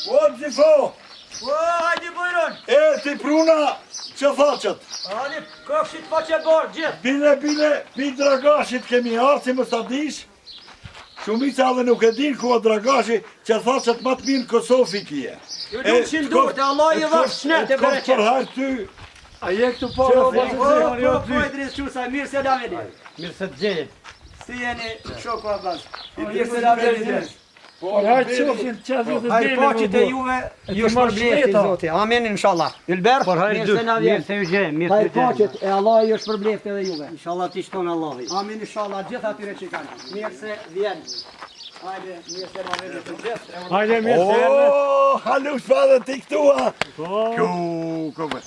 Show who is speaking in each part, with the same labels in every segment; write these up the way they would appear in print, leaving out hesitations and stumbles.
Speaker 1: O, Zifo!
Speaker 2: O, hajde bujron!
Speaker 1: E, ti pruna, që faqët?
Speaker 2: Ani, kofshit faqe borë, gjithë!
Speaker 1: Bile, pi dragashit kemi arsi më sa dish. Shumica dhe nuk e din ku o dragashi që faqët më të mirë në Kosovë kje.
Speaker 2: Ju du që nduhet, e Allah i dhafë shnet e bere
Speaker 1: për herë ty.
Speaker 3: A je këtu po?
Speaker 2: Po, e drisë qusa, mirë se da vedi.
Speaker 3: Mirë se të gjejë.
Speaker 2: Si jeni shoku Abbas. Mirë se da vedi.
Speaker 3: Por hajtë qofin që të të
Speaker 2: Hajë paqit e juve, ju shpërblefti, zoti. Amin, inshallah. Ylber, mirë se na vjen.
Speaker 3: Mirë se ju gjejë, mirë se
Speaker 2: Hajë
Speaker 3: ju gjejë.
Speaker 2: paqit e Allah ju shpërblefti edhe juve.
Speaker 3: Inshallah ti shton Allahi.
Speaker 2: Amin, inshallah, gjithë atyre që kanë. Mirë se vjen. Hajde, mirë se na vjen të gjithë.
Speaker 3: Hajde mirë se erdhe.
Speaker 1: O, halus padhe ti këtua. Kome.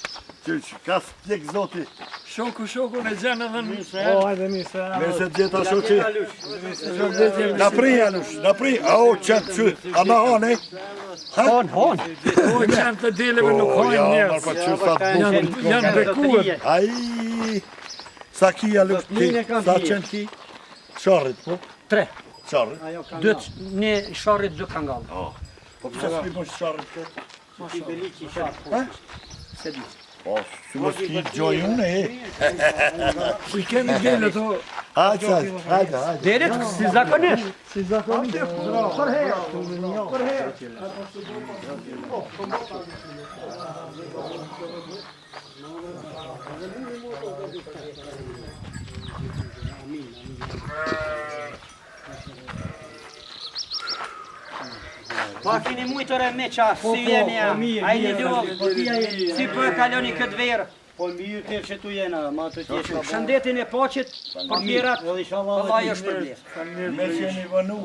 Speaker 1: Ka s'pjek zoti.
Speaker 3: Shoku në gjenë edhe në mirë se erdhe. Hajde mirë se erdhe.
Speaker 1: Me se gjitha shoqi. Na pri, Anush, na pri. O, qëtë që, a na hane?
Speaker 2: Hon.
Speaker 3: O, qenë të deleve nuk hajnë njerës. Janë bekuar.
Speaker 1: Ai, sa ki Anush ti, sa qenë ki? Qarrit, po?
Speaker 2: 3.
Speaker 1: Qarrit.
Speaker 2: Një sharrit 2 kangallë.
Speaker 1: Po pëse s'pi mos qarrit të?
Speaker 2: I beliqi sharrit. Se di.
Speaker 1: Po, si mos ki gjoj unë,
Speaker 3: I kemi dele të...
Speaker 1: Hajde.
Speaker 2: Derit, si zakonisht.
Speaker 3: Si zakonisht.
Speaker 2: Për herë. Pa kini mujtore me qa, si jeni ja, a i një duhë, si për e kaloni këtë verë.
Speaker 4: Po mirë të që tu jena, ma të tjesh ka
Speaker 2: Shëndetin e paqit, për mirat, Allah jo shpërblef.
Speaker 1: Me që jeni vënu,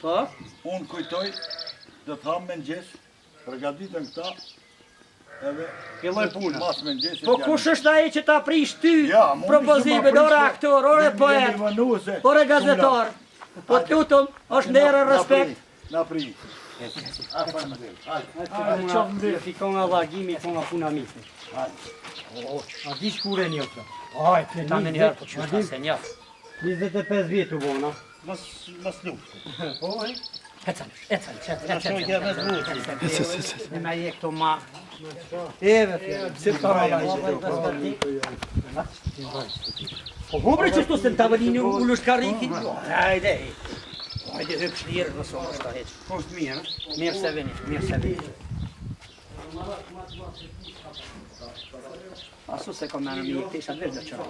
Speaker 2: Po?
Speaker 1: unë kujtoj, dhe thamë me njës, përgatitën këta, edhe
Speaker 4: Filloj puna.
Speaker 1: mas me njës.
Speaker 2: Po kush është ai që ta prish ty,
Speaker 1: Ja, mund
Speaker 2: propozime,
Speaker 1: ishte ma
Speaker 2: ore
Speaker 1: prish,
Speaker 2: aktor, ore poet, ore gazetar. Po të lutëm, është njerë respekt.
Speaker 1: Na pri. A fanë më dhe.
Speaker 4: Ju fikon Allah gimi, fikon puna misë.
Speaker 3: A di shkure një të?
Speaker 2: Ta me njerë, po që është se njerë.
Speaker 4: 25 vjetë u bona.
Speaker 1: Mas nuk.
Speaker 2: Në me je këto ma... Eve, si të rala Po hubre që shtu se në tavëllini u lushkariki? Hajde, hyp shlirë në sonë është ta heqë.
Speaker 4: Kostë mirë.
Speaker 2: Mirë se veni. Asu se kom menë mi, të isha të vetë dhe qërë.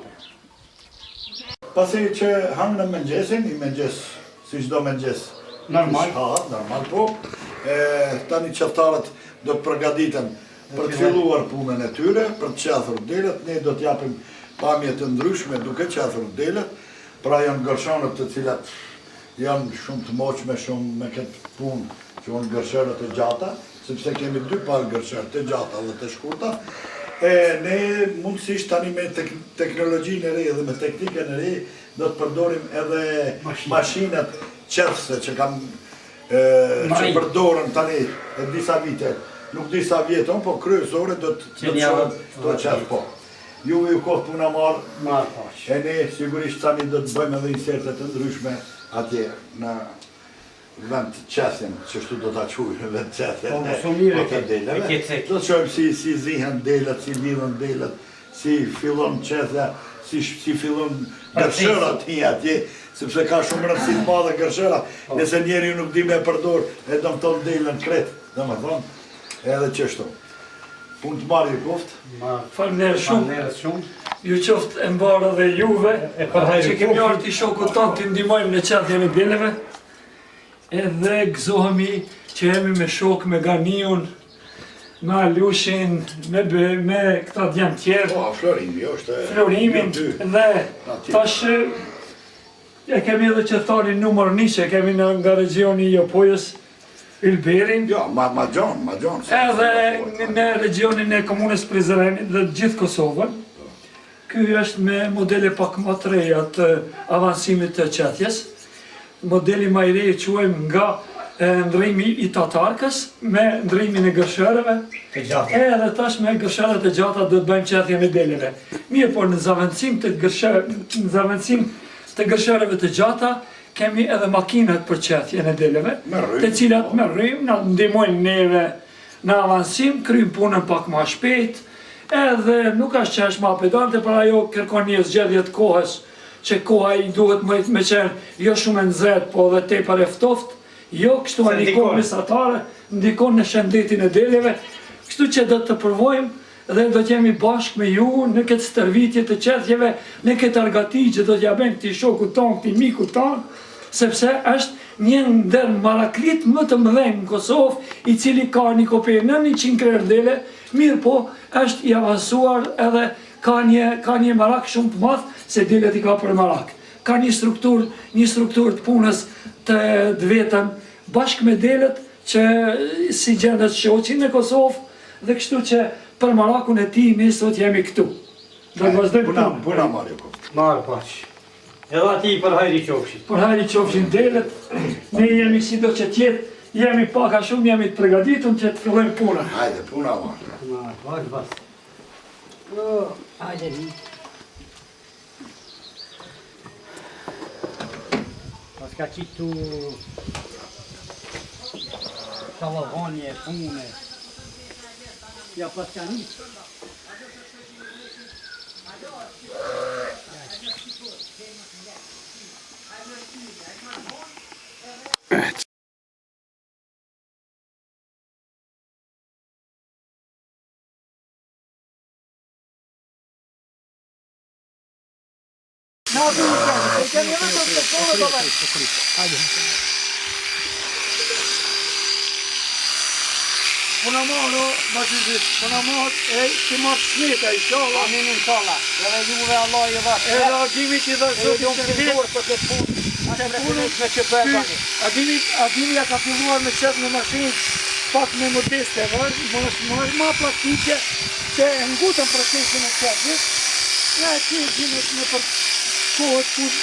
Speaker 1: Pasi që hangë në mëngjesin, i mëngjes, si qdo mëngjes.
Speaker 4: Normal.
Speaker 1: Normal po. Tani qeftarët do të përgatiten për të filluar punën e tyre, për të qethur delet, ne do të japim pamje të ndryshme duke qethur delet, pra janë gërshonët të cilat janë shumë të moqme, shumë me këtë punë që unë gërshërët e gjata, sepse kemi 2 parë gërshërët e gjata dhe të shkurta. Ne mundësisht tani me teknologjinë e re dhe me teknikën e re do të përdorim edhe mashinat qethse që që përdorën tani e disa vite, nuk disa vjeton, po kryesore do të qethë po. Juve ju kohë puna marë, e ne sigurisht tani do të bëjmë edhe insertet të ndryshme atje në vend qethin, që shtu do t'a quj në vend qethin. Do të qojmë si zihen delet, si lidhen delet, si fillon qethe, si fillon gërshërat hi atje, sepse ka shumë rëndësi të madhe gërshëra, nëse njeri nuk di me përdor, e do më tonë delen kret, dhe më thonë, edhe qështu. Punë të marrë ju koftë.
Speaker 3: Falënderë shumë. Ju qoftë e mbarë dhe juve, që kemi arti shoku tonë të ndihmojmë në qethjen e deleve, edhe gëzohemi që jemi me shok, me Ganiun, me Alushin, me këta djemë tjerë.
Speaker 1: Po, Florimi, është...
Speaker 3: Florimin, dhe tash e kemi edhe qethtarin numër 1 që kemi nga regioni i Jopojës, Ylberin.
Speaker 1: Jo, ma gjonë.
Speaker 3: Edhe në regionin e komunës Prizrenit dhe gjithë Kosovën. Ky është me modele pak më të reja të avancimit të qethjes. Modeli më i re e quajmë nga ndrimi i tatarkës me ndrimin e gërshërëve. Edhe tash me gërshërët e gjata do të bëjmë qethjen e deleve. Mirë, por në zavendësim të gërshërëve të gjata, kemi edhe makinat për qethjen e deleve, të cilat me rrim, na ndihmojnë neve në avansim, kryjmë punën pak ma shpejt, edhe nuk është që është ma pedante, për ajo kërkon një zgjedhje të kohës, që koha i duhet me qenë jo shumë e nxehtë, po dhe tepër e ftoftë, jo kështu a ndikon mesatare, ndikon në shëndetin e deleve, kështu që do të provojmë dhe do t'jemi bashkë me ju në këtë stërvitje të qethjeve, në këtë argati që do t'ja bëjmë këti shoku tonë, këti miku tonë, sepse është një ndër maraklit më të mëdhenj në Kosovë, i cili ka një kopje në 100 krerë dele, mirë po është i avansuar edhe ka një marak shumë të madh se delet i ka për marak. Ka një struktur të punës të vetën bashkë me delet që si gjendet shoqin në Kosovë dhe kështu që për marakun e ti ne sot jemi këtu. Do të vazhdojmë
Speaker 1: Puna Mario.
Speaker 4: Marë pash. Edhe ati për hajri qofshin.
Speaker 3: Për hajri qofshin delet, ne jemi si do që tjetë, jemi paka shumë, jemi të përgatitur që të fillojmë punën.
Speaker 1: Hajde, puna Mario.
Speaker 4: Marë pash bas.
Speaker 2: Hajde,
Speaker 4: Pas ka qitu shavallonje, pune. Ja pas ka një.
Speaker 3: Puna marë, bashkëzit, puna marë, që marë smita, inshallah.
Speaker 4: Amin inshallah. Edhe juve Allah i dhashtë.
Speaker 3: Edhe adimit i dhe zotin të
Speaker 4: Për këtë punë. Atë punës me që për e tani.
Speaker 3: Adimi ja ka filluar me qëtë në mashinë, pak me modeste, më ma praktike, që e ngutën procesin e qëtës. Ja e që gjimët me për kohët punë,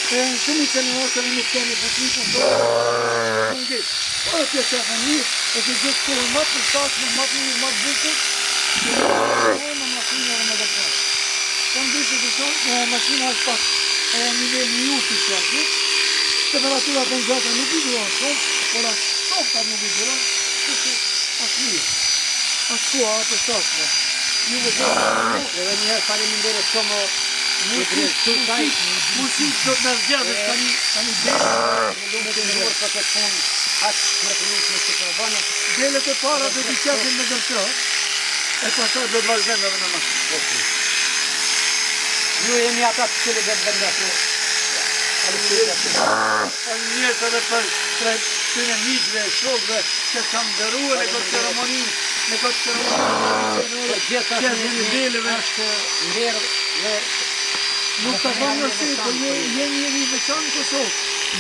Speaker 3: e në shumicën e ose në një kemi buqitën të ngit. Po e të qëtë një, e të gjithë kohën më të shasme, më të një, më të bukur, që në mashinë e me dhe kërë. Po në gjithë të shumë, mashina është pak e nivel një uti qëtë, temperaturat e në gjata nuk i duron shumë, por ashtë softa nuk i duron, që ashtë një, ashtë koha atë shasme.
Speaker 4: Edhe njëherë faleminderit shumë.
Speaker 3: Mundësit do të në zgjadës tani
Speaker 4: Lume të ndurë për këtë punë. Atë mrekullueshme që përbënë.
Speaker 3: delet e para do t'i qesin me dërshë, e pasaj do të vazhdojmë edhe në mashtë.
Speaker 4: Ju jemi ata të cilë dhe të vendasë.
Speaker 3: Njërës edhe për tyne miqve, shokve, që kanë dëruar në këtë ceremoni, në këtë ceremoni, qesin i deleve.
Speaker 4: Nderë dhe
Speaker 3: Nuk të bëmë nësi, për jemi një veçanë në Kosovë.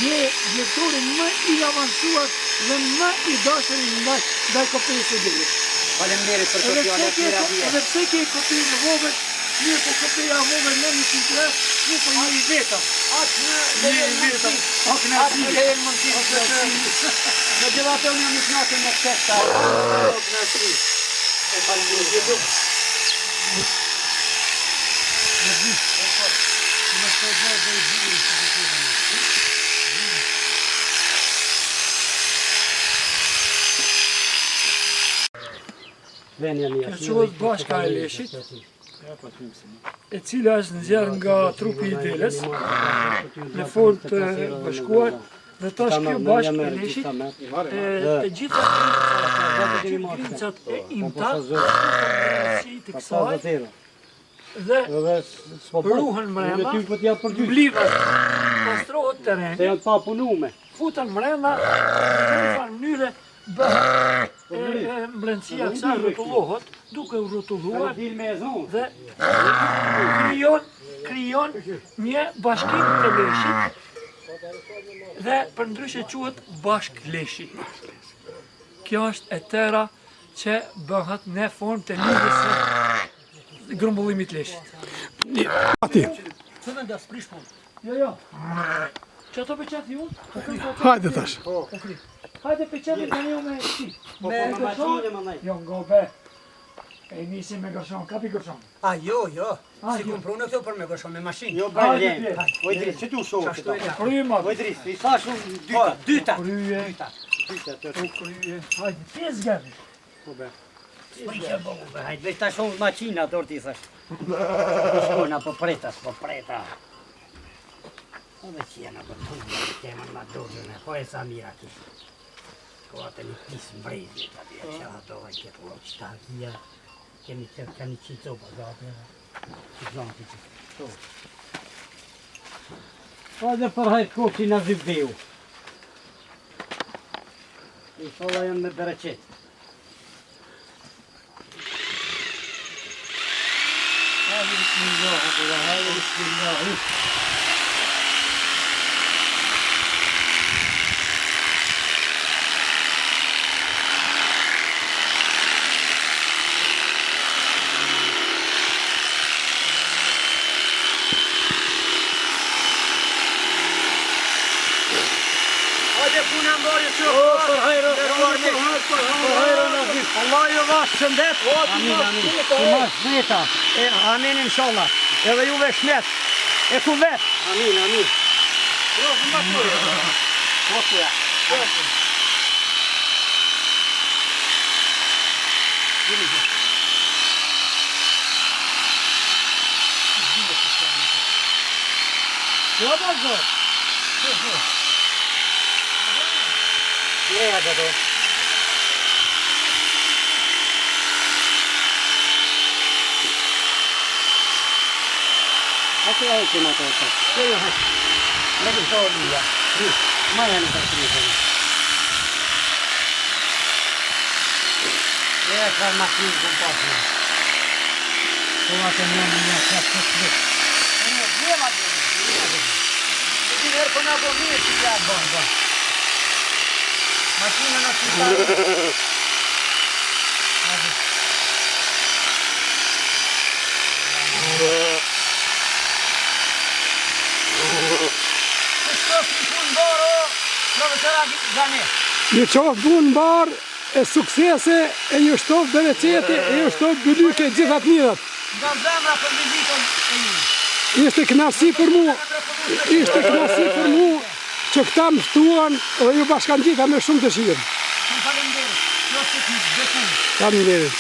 Speaker 3: Je vjetori më i avansuar dhe më i dashur ndaj kopijës së delit.
Speaker 4: faleminderit për këtë fjallë të mira dhja.
Speaker 3: Edhe pse ke kopijë në vogël, mirë po kopija e vogël në 100 krerë, nuk po një i vetëm.
Speaker 4: Atë në vetëm. Atë në lejën mundësi. Në gjithatë unë jam në knatën në këtesta. E faleminderit.
Speaker 3: Kjo quhet bashka e leshit, e cila është nxjerrë nga trupi i deles, në formë të bashkuar, dhe tash kjo bashkë e leshit, të gjitha grincat e imta, si të kësaj, dhe ruhen mrena, mblivet, pastrohet terreni,
Speaker 4: Se janë pa punume.
Speaker 3: futen mrena, në një farë mënyre bëhet mbledhësia kësaj rrotullohet, duke u rrotulluar
Speaker 4: Dil me e zonë.
Speaker 3: dhe krijon një bashkim të leshit dhe përndryshe quhet bashkleshi. Kjo është e tëra që bëhet në formë të lidhjes së grumbullimit leshit. Cënë nda sprish punë? Jo. Që ato peqet ju?
Speaker 5: Hajde tash.
Speaker 3: Hajde peqetin të një me si.
Speaker 4: Me maqinë më nëjë.
Speaker 3: Jo, ngobe. E nisi me gërshon, kapi gërshon.
Speaker 2: Jo. Si kom prunë këto për me gëshon me mashinë.
Speaker 4: Jo bërë jenë. Ojdris, që tu shohë që ta?
Speaker 3: Kryma,
Speaker 4: Ojdris, i thash unë dyta.
Speaker 2: Dyta.
Speaker 3: krye,
Speaker 4: Dyta.
Speaker 3: krye. Hajde, 5 gërë.
Speaker 2: S'prishë bëllë, hajtë veç ta shohë maqina, dorë t'i thash. Shkojna po preta, s'po preta. O dhe qena për të në temën ma dojën e, po e sa mira ki. Ko atë një pisë mbrezi, ta bia që adohaj këtë uo që ta kia. Kemi që copa, gati, që gjanti që. Po dhe për hajtë koqi në zibdeu. Inshallah janë me bereqet. Hadi bismillah, hadi bismillah. Për hajrë, Allah ju vasë shëndet. Amin, amin. Të marë shmeta. Amin, inshallah. Edhe juve shmet. E ku vet. Amin, amin. Greja që do. A që e që më të të? Që ju hështë? Me të shohë lija. Ma janë të shrizën. Greja që arë makinë këmë pasë. Kova të njënë një qatë të shritë. E një gjema të një. E ti nërë për në bo mirë që që atë bon. Maquina na cidade.
Speaker 5: Një qoftë punë mbar e suksese, e një shtovë bereqete, e një shtovë bëlyke gjithat mirat.
Speaker 2: Nga zemra për vizitën e ju.
Speaker 5: Ishte kënaqësi për mua. Ishte kënaqësi për mua që këta më ftuan dhe ju bashkan gjitha me shumë dëshirë.
Speaker 2: Faleminderit.
Speaker 5: Faleminderit.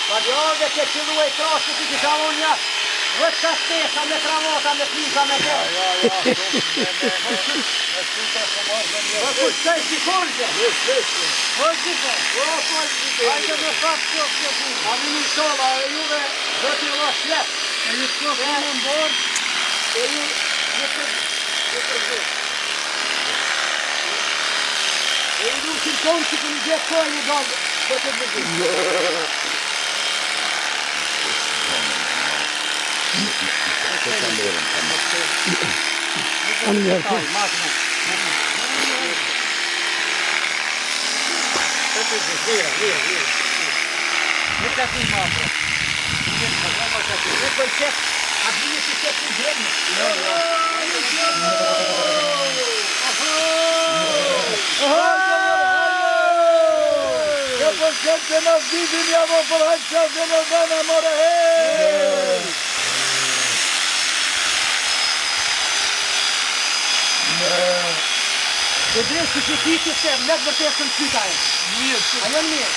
Speaker 2: Padjove që qëllu e trashtë të kisha unë ja, vëtë ka stesa me kravata, me plisa, me të. Po kushtaj shikonëse? Po shikon. Hajde me fatë që punë. Amin i shola, e juve do t'i lo shlet. E ju t'ko punë në mbord, e ju në përgjë. E ju nuk shikonë që kënë gjithë kohë një gandë, për të përgjë. E drejtë që ti që se, letë vërtet së në qyta e. Mirë. A janë mirë?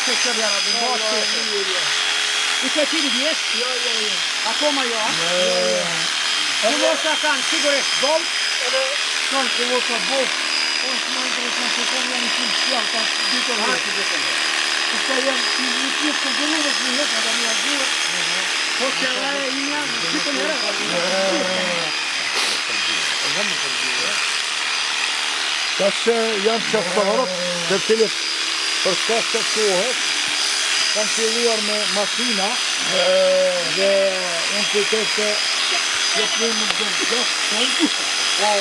Speaker 2: Që që vjera dhe mba që. I që qiri vjesh? Jo. Akoma jo? Që vërsa kanë sigurisht dollë? Edhe kanë që vërsa bollë. Po është më interesant që kanë janë në qimë qëllë, ka ditër vërë. Që janë një qëtë të gëllurës një jetë, edhe një agurë. Po që e një janë në qëtë në rëtë.
Speaker 1: Tash janë qaftarët dhe cilët për shkak të kohës kanë filluar me makina dhe unë kujtoj se kjo punë nuk do të gjashtë shumë, po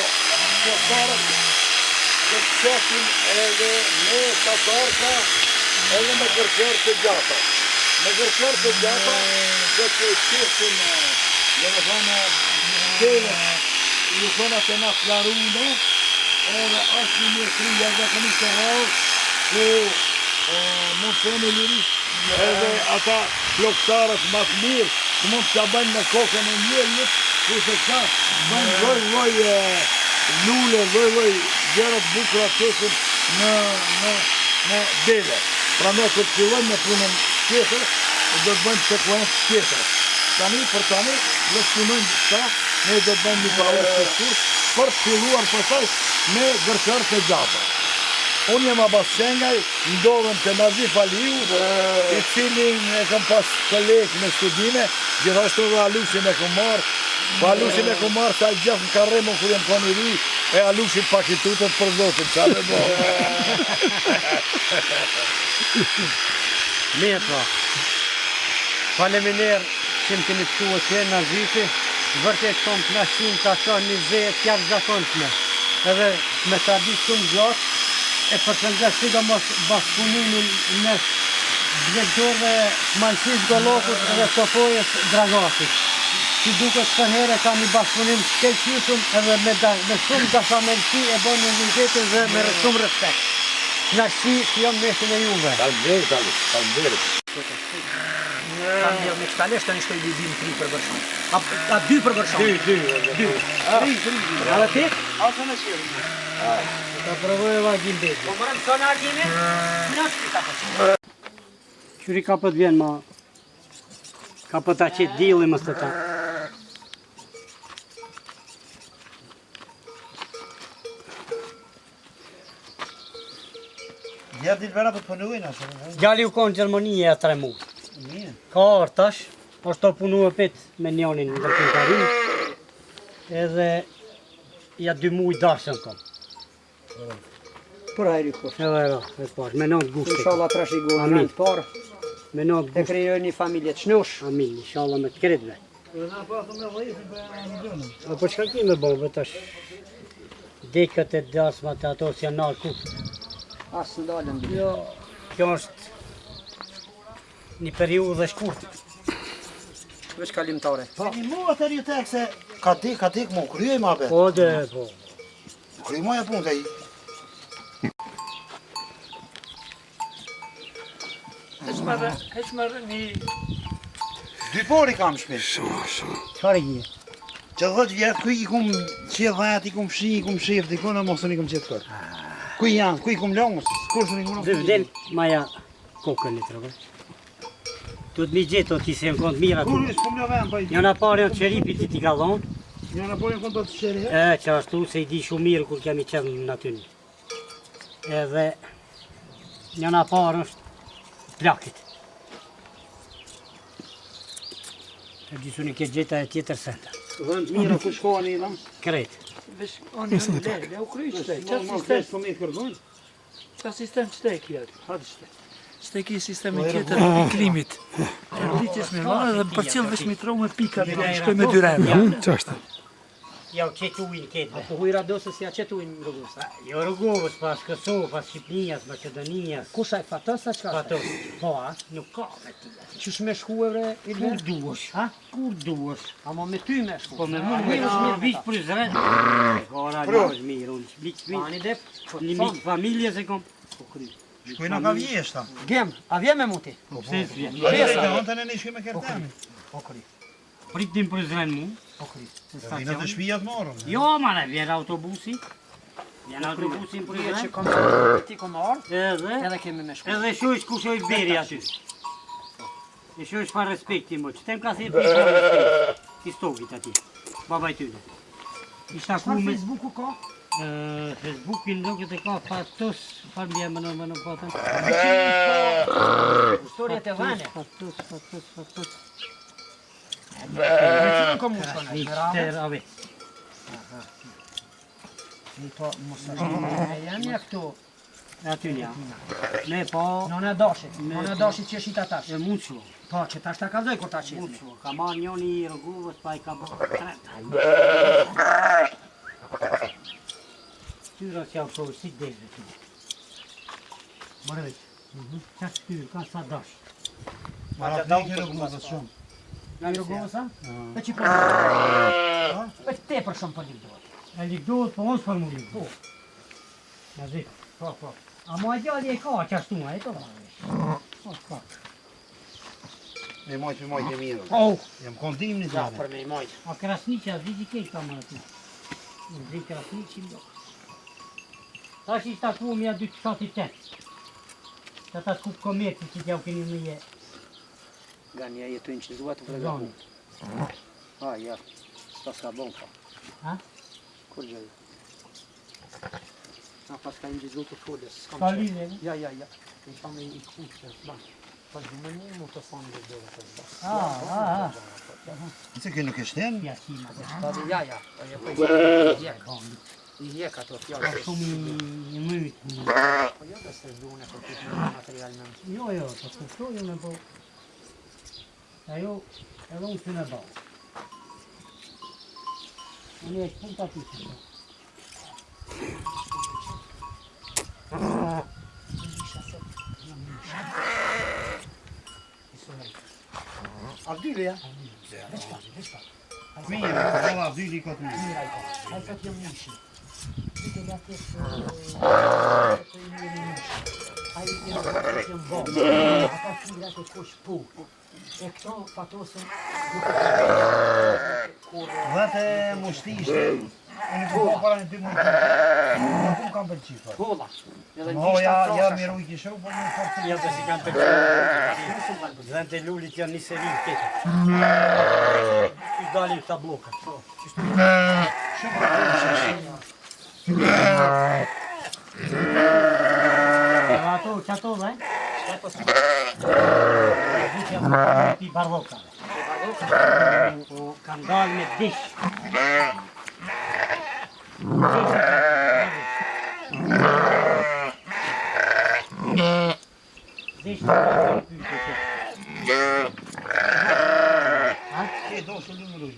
Speaker 1: qaftarët dhe të qafin edhe me tatarka edhe me gërqerë të gjata. Me gërqerë të gjata dhe të qefin dhe me thënë telet, ju thënë atë nga flarune, edhe është një mirë kryja dhe këmi të rrë, ku mund të në lirisht, edhe ata floktarët më të mirë, që mund të bëjnë me kokën e njerëjit, ku se ka bëjnë loj lule, loj gjerët bukra tekin në dele. Pra ne këtë fillojnë me punën tjetër, do të bëjmë sekuencë tjetër. Për tani, le të punojmë këta, ne do të bëjmë një paralel të shkurt, për të filluar pastaj me gërkërë të gjata. Unë jem Abbas Qengaj, ndodhem të Nazif Aliu, i cilin e kam pas kolegë në studime, gjithashtu dhe Alushin e kom marrë. Po Alushin e kom marrë sa i gjafë në karremon kër jem kon i ri, e Alushin pak i tutët për zotin, qa me bo.
Speaker 4: Mirë po. Faleminderit që më keni pëtua që Nazifi, vërtet kom të nashim të ato një zejet kjarë zakonshme. Edhe me të ardit shumë gjatë, e për të nga sidomos bashkëpunimin në drejtorëve Malqis Gollokut dhe Sofojës Dragasit. Që duket përhere ka një bashkëpunim shkelqyshëm edhe me shumë dashamelsi e bën një vizitën dhe me shumë respekt. Knaqësi që jam meshin e juve.
Speaker 1: Falënderit.
Speaker 2: Kam një me këtalesh të një shtoj libim 3 për gërshon. A 2 për gërshon? 2. 3. A dhe ti? A të në shirë.
Speaker 4: Ta provoj vazhdim beti.
Speaker 2: Po mërëm të në argjime? Në është ka përqë.
Speaker 4: Qyri ka pët vjen ma, ka pët a qëtë dili më së ta.
Speaker 1: Gjerë Dilbera për të punuin, asë?
Speaker 4: Gjalli u konë në Gjermonije e 3 mu. Ka artash, është të punu e pet me njonin në Gjermonikarin, edhe ja 2 mu i dashën kom.
Speaker 2: Për hajri kështë.
Speaker 4: Edhe e pash, me nëndë gushti.
Speaker 2: Inshallah të rashi gohë në të parë,
Speaker 4: Me nëndë
Speaker 2: e
Speaker 4: gushti.
Speaker 2: krejoj një familje të shnush.
Speaker 4: Amin, inshallah me të kretve. A po qka ki me bëmë, tash dekët e dasmat e ato si janë nalë kushtë.
Speaker 2: Asë në dalën.
Speaker 4: Jo, kjo është një periudhë dhe shkurtë.
Speaker 2: Vesh kalimtare.
Speaker 1: Një mua të rjutek se ka dik mu, kryej ma be.
Speaker 4: Po dhe, po.
Speaker 1: Kryej ma e punë të i.
Speaker 3: Heqmarë një...
Speaker 1: 2 pori kam shpesh.
Speaker 4: Qare gjë?
Speaker 1: Që 10 vjetë, kuj i kum qetë dhajat, i kum shi, i kum shif, i kuna mosën i kum qetë kërë. Kuj janë, kuj i kum longës, skurshën i kum
Speaker 4: Dhe vdel maja kokën e të rëve. Tu të mi gjithë o ti se në kontë mira tu.
Speaker 1: Kur s'kum në vend, pa i
Speaker 4: Njën a parë janë qeripit i ti ka dhonë,
Speaker 1: Njën e pojnë kënë për të qeri, he?
Speaker 4: që ashtu se i di shumë mirë kur kemi qenë në aty. Edhe njën a parë është plakit. E disu një ke gjeta e tjetër senta.
Speaker 1: Dhënë të mira ku shkohen i dhëmë.
Speaker 4: Kretë.
Speaker 3: Vesh, onë janë lele, u kryjë qëte, qa sistem qëte kjerë? Qëte ki sistemi tjetër i klimit. E rritjes me marë dhe për cilë vesh mitro me pika, shkoj me 2 remë.
Speaker 5: Qashtë.
Speaker 4: Ja u qetë ujnë ketë.
Speaker 2: Po hujra dosës ja qëtu i në rrugës.
Speaker 4: Jo Rrugovës, pas Kosovë, pas Shqipnijas, Macedonijas.
Speaker 2: Kusha e fatos a qka?
Speaker 4: Fatos. Po, a? Nuk ka me ty.
Speaker 2: Qysh me shku e vre?
Speaker 4: Kur duesh, ha? Kur duesh.
Speaker 2: Amo me ty me shku.
Speaker 4: Po me mund me është mirë vishë për Izrael. Ora, një është mirë, unë shbik shbik.
Speaker 2: Ani dep.
Speaker 4: Një mikë familje se kom. Po kry.
Speaker 1: Shkujna ka vjesh ta.
Speaker 2: Gjem, a vje me muti?
Speaker 4: Pse s'vjen?
Speaker 1: Në të në një shkuj me kërtemi.
Speaker 4: Pritim për Izrael mu.
Speaker 1: Vina të shpijat morën.
Speaker 4: Jo, ma ne, vjen autobusi. Vjen autobusin për
Speaker 2: Prije që
Speaker 4: Izrael.
Speaker 2: kom ti kom ardh,
Speaker 4: Edhe,
Speaker 2: edhe kemi me shku.
Speaker 4: edhe shojsh ku shoj beri aty. E shojsh pa respekti mo, që tem ka si për respekt. Historit ati. Babaj tyre. Ishta ku me...
Speaker 2: Facebooku ka?
Speaker 4: Facebookin duket e ka fatos, farë bje më në patën.
Speaker 2: Historiet e vane.
Speaker 4: Fatos.
Speaker 2: Me që kom u shkone?
Speaker 4: Një qëtër, ave.
Speaker 2: Një to mosë janë një këtu.
Speaker 4: Aty një. Ne po,
Speaker 2: Nën e dashit. Nën e dashit që shita tash.
Speaker 4: e mund që.
Speaker 2: Po, që tash ta kalzoj kur ta qesme.
Speaker 4: Mund që. Ka marrë njoni i Rrugovës, pa i ka bërë 3. Tyra që jau provë si dhejve të. Mërë veç. Qa që tyrë, ka sa dash.
Speaker 1: Marat një kërë Rrugovës shumë.
Speaker 4: Nga Grogosa?
Speaker 2: Po që po. Po te për shumë po ligdohet.
Speaker 4: E ligdohet, po mos për mu ligdohet. Në zi.
Speaker 2: Po.
Speaker 4: A ma djali e ka që ashtu ma, e to ma. Po.
Speaker 6: Me majtë e mirë.
Speaker 4: Oh!
Speaker 6: Jam kondim një
Speaker 2: Ja,
Speaker 6: gjane.
Speaker 2: për me i majtë.
Speaker 4: A krasniqe, a vidi kej ka më në ty. Në zi krasniqe më do. Ta shi shtaku mja 278. Që ta shkup komerci që t'ja u keni më je.
Speaker 2: Nga një jetu në qizua të
Speaker 4: Zonë.
Speaker 2: fregaku. Ja. Sta s'ka bon pa.
Speaker 4: Ha?
Speaker 2: Kur gjëj. Pas ka një gjizu të fullës.
Speaker 4: Ka lidhe, ne?
Speaker 2: Ja. I kam i kuqë të ban. Pas dhumëni mu të fanë dhe dhe të zba.
Speaker 6: Nëse kjo nuk e shten,
Speaker 4: Ja, qima.
Speaker 2: Ja. I jek ato fjallë.
Speaker 4: Ka shumë i mytë.
Speaker 2: Po jo dhe se zdune për këtë material në mësë.
Speaker 4: Jo, të shkështoju me po. Ajo, edhe unë që me ba. Unë e këpun të aty që të.
Speaker 6: avdyli ja?
Speaker 2: Veçka.
Speaker 6: Mirë, po avdyli ka të mirë.
Speaker 2: Ai sa t'jam nishi. Dite nga tjesë të i mirë nishi. Ai i në të t'jam bo. Ata fingrat e kush pu. E këto patosën
Speaker 6: Vete mushtishte, unë po para në 2 muaj. Nuk kam pëlqyer.
Speaker 2: kolla.
Speaker 6: No, ja miru i kishu, po nuk fortë.
Speaker 4: Ja të si kanë të Zënë të lullit janë një seri të tjetër. Që dalin këta bloka. Ato, që ato dhe? Ti barloka. Kanë dalë me dish. Dish të kanë pyte.
Speaker 6: Ke do shumë numëruj.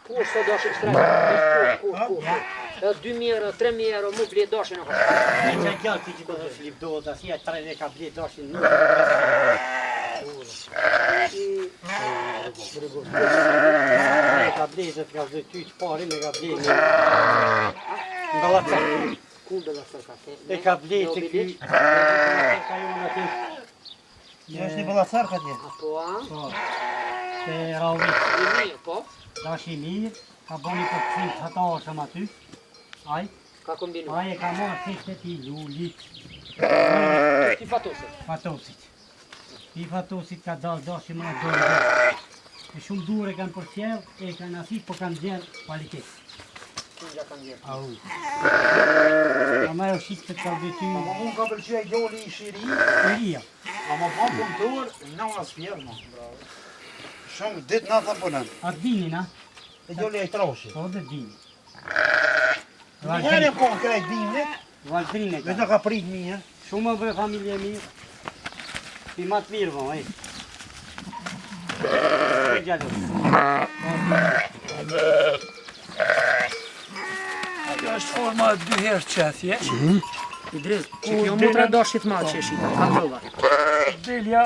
Speaker 2: Kush të doshë ekstrem? Kush? 2.000 €, 3.000 € mu ble doshën apo?
Speaker 4: Që gjallë ti që do të lipdohet asia, 3 ka ble doshin nuk. Ka ble dhe të ka zë ty që pari me ka ble një. Nga laca.
Speaker 2: Ku do la saka?
Speaker 4: E ka ble të ky. Ka ju në ty.
Speaker 6: Kjo është një bëllacar ka tje.
Speaker 2: Apo a?
Speaker 4: Te Rauvit.
Speaker 2: I mirë, po?
Speaker 4: Dash i mirë. Ka boni për të finë të hatashëm aty. Aj.
Speaker 2: Ka kombinu.
Speaker 4: Aj e ka marrë të ti lullit.
Speaker 2: Ti fatosë.
Speaker 4: Fatosit. Pi fatosit ka dalë dashi më në dorë. E shumë dure kanë për fjellë, e kanë asit, po kanë gjerë kvalitet.
Speaker 2: Kunja kanë gjerë.
Speaker 4: Au. A ma e shqipë të ka vety
Speaker 6: Ama unë ka pëlqyer gjoli i shiri,
Speaker 4: Iria.
Speaker 6: ama pa punëtor, në as fjerë mo. Shumë ditë natë punën.
Speaker 4: A dini, na?
Speaker 6: E gjoli e troshi.
Speaker 4: Po dhe dini.
Speaker 6: Njëri më konë krejt dimnit,
Speaker 4: Valdrine
Speaker 6: vetë
Speaker 4: ka.
Speaker 6: ka prit mirë.
Speaker 4: Shumë vë familje mirë. Pi ma të mirë, vë, e. Gjallë.
Speaker 3: Kjo është forma e 2 herë qethje.
Speaker 2: I drejt. Që kjo mutra doshit ma që eshi. Kontrolla.
Speaker 3: Delja,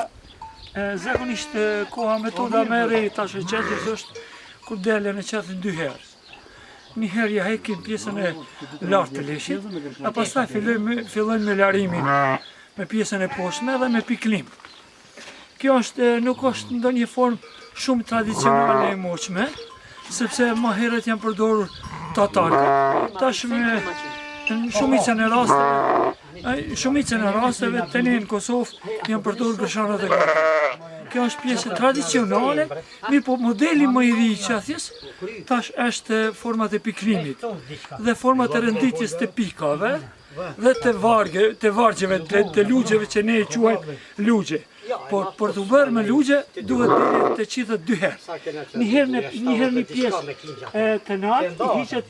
Speaker 3: zakonisht koha metoda me re tash e qethjes është kur delen e qethin 2 herë. Një herë ja hekin pjesën e lartë të leshit, a pastaj fillojnë me larimin me pjesën e poshtme dhe me piklim. Kjo nuk është ndonjë formë shumë tradicionale e moqme, sepse më herët janë përdorur tatarkat. Tash me në shumicën e rasteve të ne në Kosovë janë përdorur gërshanat e gërë. Kjo është pjesë tradicionale, mirë po modeli më i ri i qethjes tash është format e piklimit dhe format e renditjes të pikave dhe të vargjeve, të lugjeve që ne i quajmë lugje. Por për të bërë me lugje duhet të qithet 2 herë. Një herë një pjesë të natë i hiqet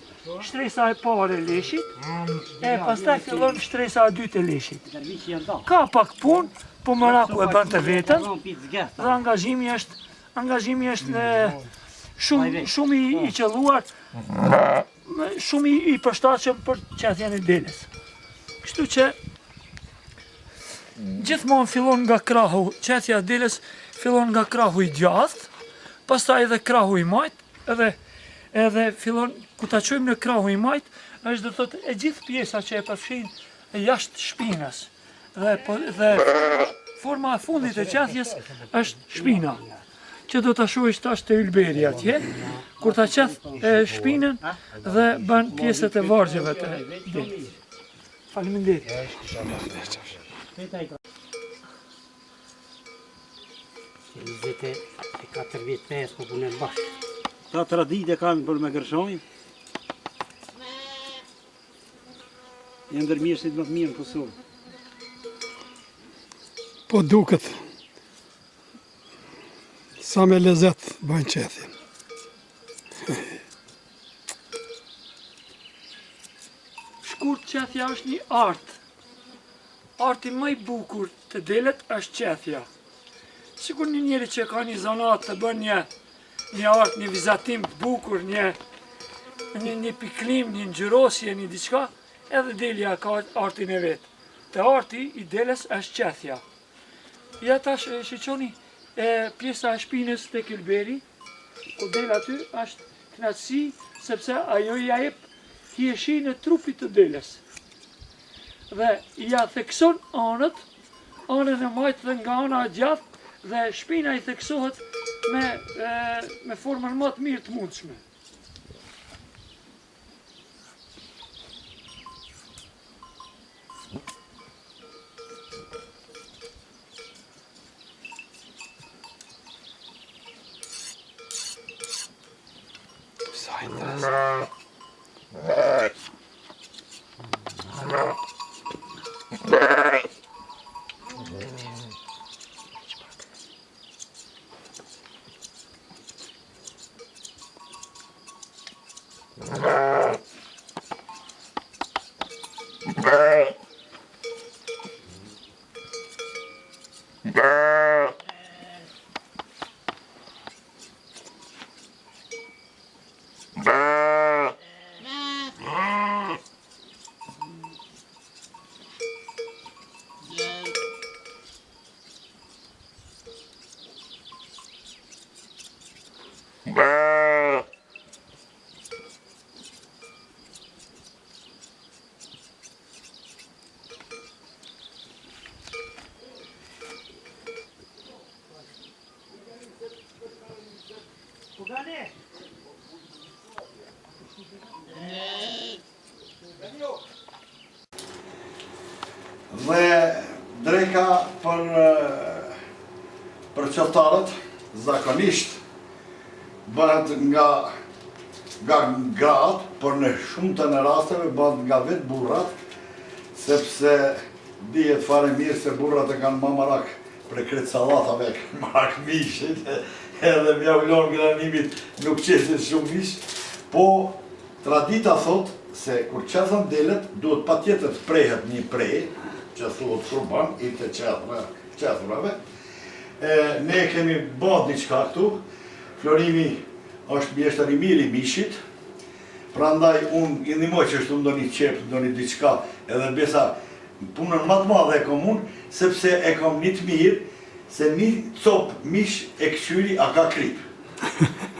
Speaker 3: shtresa e parë e leshit e pastaj fillon shtresa e dytë e leshit. Ka pak punë, po maraku e bën të vetën dhe angazhimi është shumë i qelluar, shumë i përshtatshëm për qethjen e deles. Kështu që gjithmonë fillon nga krahu, qethja e deles fillon nga krahu i djathtë pastaj edhe krahu i majt, edhe fillon, ku ta çojmë në krahu i majt, është do thotë e gjithë pjesa që e përfshin jashtë shpinës. Dhe forma e fundit e qethjes është shpina, që do ta shohësh tash te ylberi atje, kur ta qeth shpinën dhe bën pjesët e vargjeve të delit. Faleminderit.
Speaker 4: Vite e 4 vjet 5 po punë bashkë.
Speaker 6: Ta tradite kanë për me gërshojnë. Janë ndër mjeshtit më të mirë në Kosovë.
Speaker 5: Po duket sa me lezet bëjnë qethin.
Speaker 3: Shkurt qethja është një art. Arti më i bukur të delet është qethja. Sikur një njeri që ka një zanat të bën një art, një vizatim të bukur, një piklim, një ngjyrosje, një diçka, edhe delja ka artin e vetë. Te arti i deles është qethja. Ja tash shiqoni pjesa e shpinës tek ylberi, ku del aty është knatësi, sepse ajo ja jep hieshi në trupit të deles. Dhe ja thekson anën e majtë dhe nga ana e gjatë, dhe shpina i theksohet me formën më të mirë të mundshme.
Speaker 1: Dhe dreka për qeftarët zakonisht bëhet nga gratë, por në shumëtën e rasteve bëhet nga vetë burrat, sepse dihet fare mirë se burrat e kanë më marak për kretë sallatave, kanë marak mishit, edhe mja ullon granimit nuk qesin shumë mish, po tradita thot se kur qethën delet, duhet pa tjetër të prehet një prej, që thuhet truban, i të qethurave. Ne kemi bërë diçka këtu, florimi është mjeshtër i mirë i mishit, prandaj unë i ndihmoj që është ndonjë qep, ndonjë diçka, edhe besa punën më të madhe e kom unë, sepse e kom një të mirë, se një cop mish e këqyri a ka krip.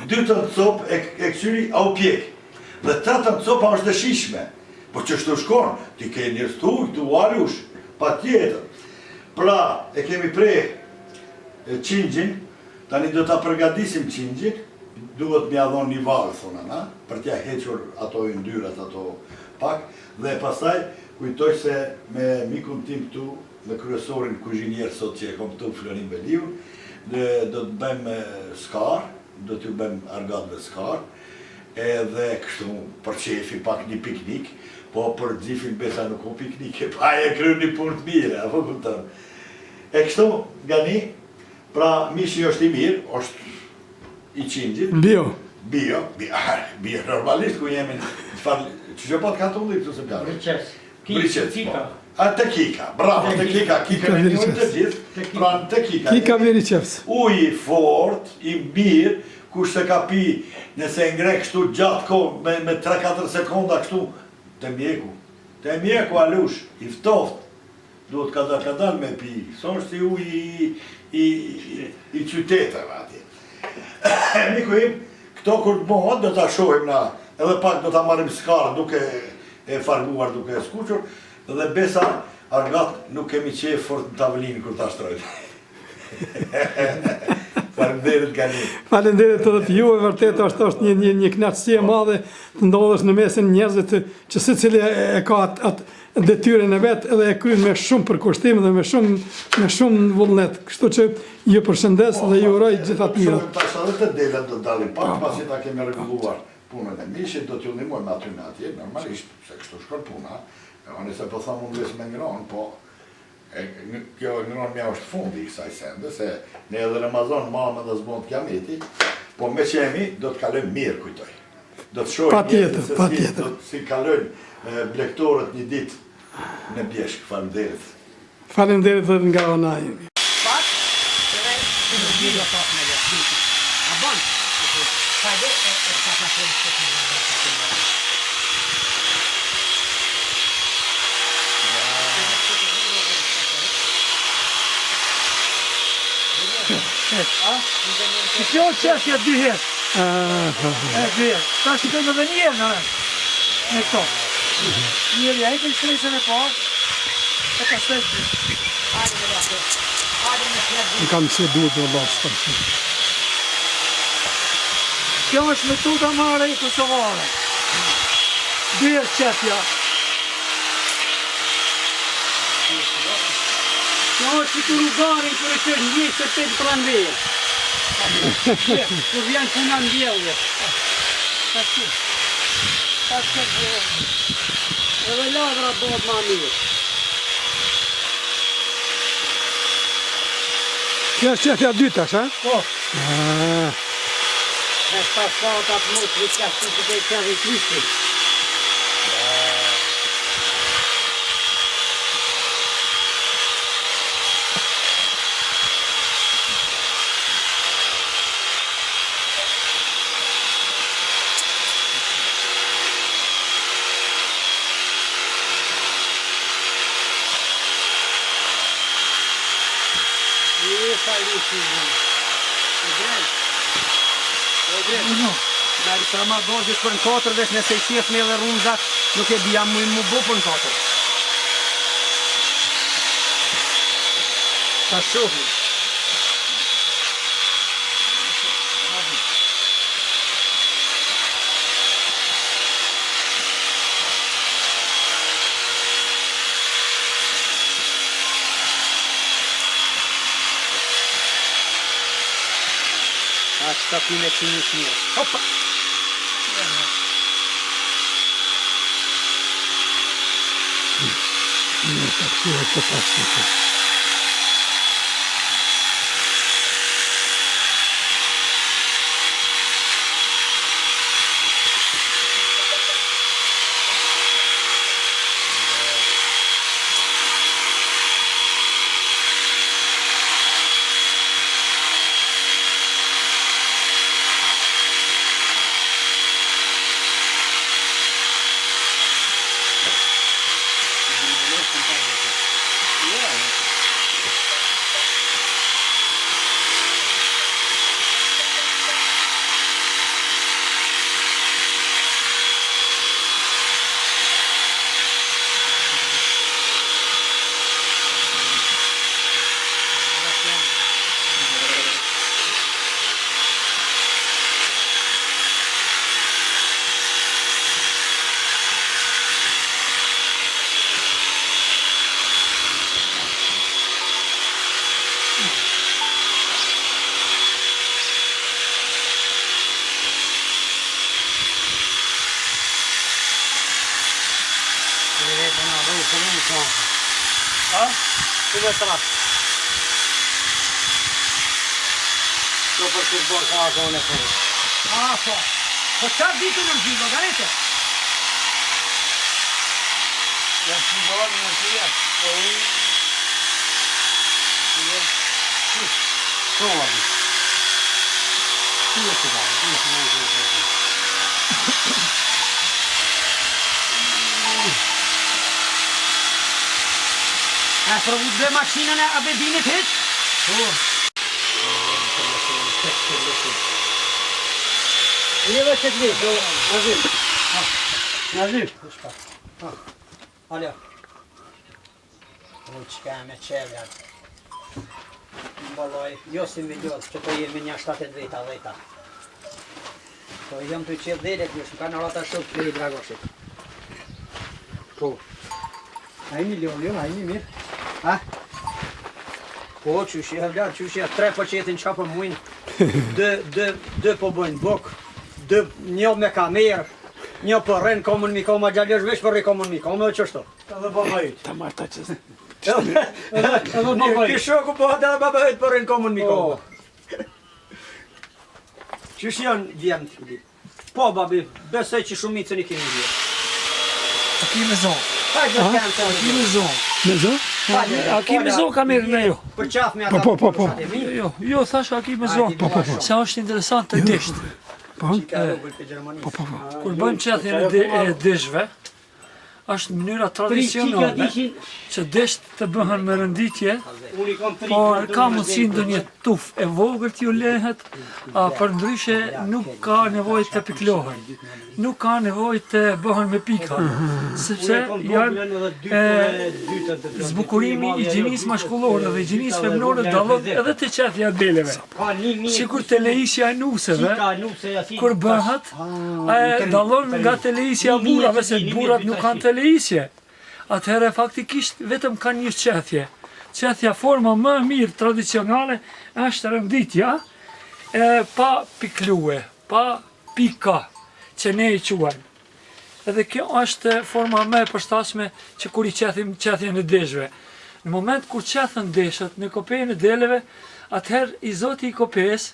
Speaker 1: Dytën cop e këqyri a u pjek. Dhe tretën copa është dëshishme. Po që shtu shkon, ti ke njërstuj, tu alush, pa tjetër. Pra, e kemi prej qingjin, tani do ta përgatisim qingjin, duhet mja dhon një valë, thona na, për t'ja hequr ato yndyrat, ato pak, dhe pastaj kujtoj se me mikun tim këtu, me kryesorin kuzhinier sot që e kom këtu Florin Beliu, do të bëjmë skar, do t'ju bëjmë argatëve skar, edhe kështu për qefi pak një piknik, po për Xifin besa nuk o piknike, pa e kry një punë të mire, apo kupton. E kështu, gani, pra mishi është i mirë, është i qingjit. Bio, normalisht ku jemi, që që pat ka të undit të se pjarë? Kika. A të kika, bravo, të kika në një të gjithë, pra në të kika.
Speaker 5: Kika Veriqevs.
Speaker 1: Uji fort, i mirë, kush se ka pi, nëse ngre kështu gjatë kohë, me 3-4 sekonda kështu, të mjeku alush, i ftoft, duhet kadal me pi, son është i uji i qyteteve atje. Miku im, këto kur të mohat do ta shohim na, edhe pak do ta marrim skarë duke e farguar, duke e skuqur, dhe besa argat nuk kemi qef fort në tavolinë kur ta shtrojmë. Faleminderit Gali.
Speaker 5: Faleminderit edhe të juve, vërtet është një kënaqësi e madhe të ndodhesh në mesin e njerëzve që secili e ka atë detyrën e vet edhe e kryen me shumë përkushtim dhe me shumë vullnet. Kështu që ju përshëndes dhe ju uroj gjitha të mira.
Speaker 1: Tash edhe të delet do dalim pak pasi ta kemi rregulluar punën e mishit, do t'ju ndihmojmë aty në atje, normalisht, se kështu shkon puna. Oni se po thamë unë vesh me ngron, po kjo ngron mja është fundi i kësaj sende, se ne edhe Ramazan mama dhe zbon t'kiameti, po me që jemi do t'kalojmë mirë, kujtoj. Do t'shojmë
Speaker 5: Patjetër, patjetër.
Speaker 1: si kalojnë blektorët një ditë në Bjeshk, faleminderit.
Speaker 5: Faleminderit edhe nga ona imi.
Speaker 2: Bak, edhe të në gjithë të me dhe. A bon, hajde e të ka të të
Speaker 3: Që kjo qeshja 2 herë. E 2 herë. Ta shikojmë edhe një herë në rëndë. Me këto. Njëri a i këtë shtrejse me parë. E ka shtetë.
Speaker 2: Hajde me dhe. Hajde me shletë.
Speaker 5: Në kam se duhet dhe lasë.
Speaker 3: Kjo është metoda mare i kosovare. 2 herë qeshja. Kjo është që të rrugarin për e qërë njështë të të pranveje. Kur vjen puna në djellje. Edhe ladra bëhet ma mirë.
Speaker 5: Kjo është qefja dyta, shë?
Speaker 3: Po,
Speaker 2: E shpasat atë mos në qashtu të të qërë i krishti. Në sa ma dozit për në 4 vesh nëse i qef me dhe runzat, nuk e bia mu bu për në 4. Ta shohim. Atë të pime që një mirë. Hopa!
Speaker 5: Në të këshirë të pasë.
Speaker 2: Come sarà? Dopo che porta la zona fuori.
Speaker 3: a po. Po qa ditë në gjithë, garete?
Speaker 2: Ja si bërë në shia. Provavi. Io ti dai, a provut dhe makinën e abedinit hiç? Po.
Speaker 4: Njëve që të vishë, Nazif. Nazif. Alja. Ruçka me qevlja. Mbaloj, jo si me ljodh, që po jemi një 7 veta. Po jam të qevë dhelet, jo s'ka në rata shumë të i dragoshit. Po. A i milion, a i mirë. Ha? Po, qyshje, vlar, qyshje, 3 po qetin qa po mujnë, 2 po bojnë buk, 1 me kamerë, 1 po rrenë komun mi koma, gjallesh vesh po rri komun mi koma, dhe qështu? Edhe babajt.
Speaker 5: Ta marrë ta qësë.
Speaker 4: Edhe babajt. Kishoku po edhe babajt po rrinë komun mi koma. Qysh janë vjenë të këdi? Po, babi, besoj që shumicën i kemi vjenë.
Speaker 3: A ki me zonë?
Speaker 4: Hajde të kemë të
Speaker 3: A ki me zonë?
Speaker 5: Me zë?
Speaker 3: A ki me zonë kamerën e jo?
Speaker 4: Për qaf me ata
Speaker 5: Po.
Speaker 3: Jo, thash a ki me zonë. Se është interesant të disht.
Speaker 5: Po.
Speaker 3: Kur bëjmë qethjen e dishve, është mënyra tradicionale që disht të bëhen me rënditje, por ka mundësi ndonjë tuf e vogël t'ju lehet, a përndryshe nuk ka nevojë të piklohen, nuk ka nevojë të bëhen me pika, sepse janë zbukurimi i gjinisë mashkullore dhe i gjinisë femnore dallon edhe te qethja e deleve. Sikur te leisja e nuseve, kur bëhet, dallon nga te leisja e burrave, se burrat nuk kanë te leisje. Atëherë faktikisht vetëm kanë një qethje. Qethja forma më mirë tradicionale është rënditja pa piklue, pa pika që ne i quajmë. Edhe kjo është forma më e përshtatshme që kur i qethim qethjen e deshve. Në moment kur qethen deshët në kopejën e deleve, atëherë i zoti i kopes